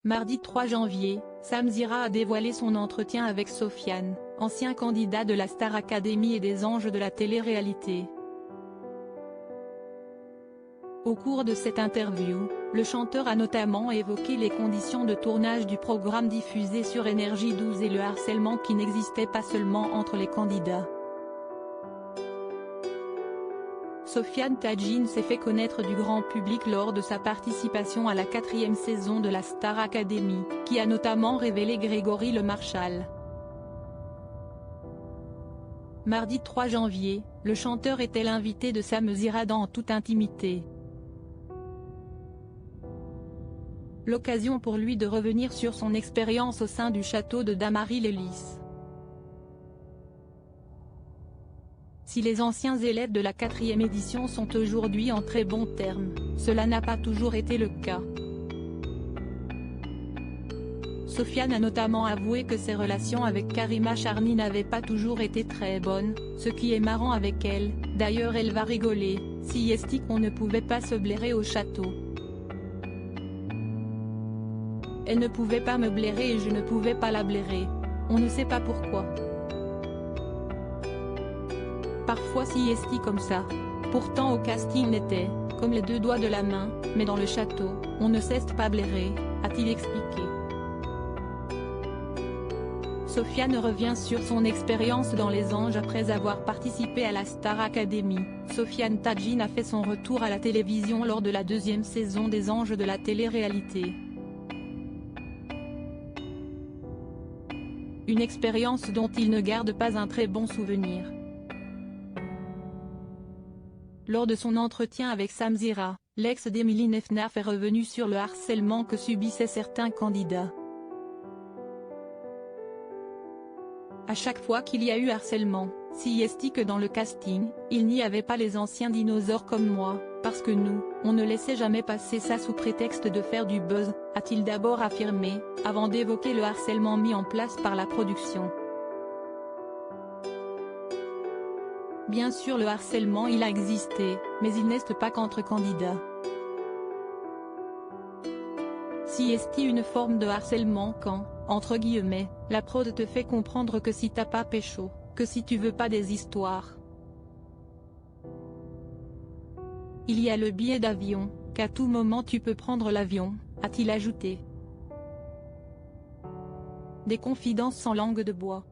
Mardi 3 janvier, Samzira a dévoilé son entretien avec Sofiane, ancien candidat de la Star Academy et des Anges de la télé-réalité. Au cours de cette interview, le chanteur a notamment évoqué les conditions de tournage du programme diffusé sur Énergie 12 et le harcèlement qui n'existait pas seulement entre les candidats. Sofiane Tadjine s'est fait connaître du grand public lors de sa participation à la 4e saison de la Star Academy, qui a notamment révélé Grégory Le Marchal. Mardi 3 janvier, le chanteur était l'invité de Samzira dans toute intimité. L'occasion pour lui de revenir sur son expérience au sein du château de Damary-les-Lys. Si les anciens élèves de la 4e édition sont aujourd'hui en très bons termes, cela n'a pas toujours été le cas. Sofiane a notamment avoué que ses relations avec Karima Charny n'avaient pas toujours été très bonnes, ce qui est marrant avec elle, d'ailleurs elle va rigoler, si est qu'on ne pouvait pas se blairer au château. Elle ne pouvait pas me blairer et je ne pouvais pas la blairer. On ne sait pas pourquoi. Parfois si est comme ça. Pourtant au casting était, comme les deux doigts de la main, mais dans le château, on ne cesse pas blairer, a-t-il expliqué. Sofiane revient sur son expérience dans Les Anges après avoir participé à la Star Academy. Sofiane Tadjine a fait son retour à la télévision lors de la 2e saison des Anges de la télé-réalité. Une expérience dont il ne garde pas un très bon souvenir. Lors de son entretien avec Samzira, l'ex d'Emily Nefnaf est revenu sur le harcèlement que subissaient certains candidats. À chaque fois qu'il y a eu harcèlement, si est que dans le casting, il n'y avait pas les anciens dinosaures comme moi, parce que nous, on ne laissait jamais passer ça sous prétexte de faire du buzz, a-t-il d'abord affirmé, avant d'évoquer le harcèlement mis en place par la production. Bien sûr le harcèlement il a existé, mais il n'est pas qu'entre candidats. Si est une forme de harcèlement quand, entre guillemets, la prod te fait comprendre que si t'as pas pécho, que si tu veux pas des histoires. Il y a le billet d'avion, qu'à tout moment tu peux prendre l'avion, a-t-il ajouté. Des confidences sans langue de bois.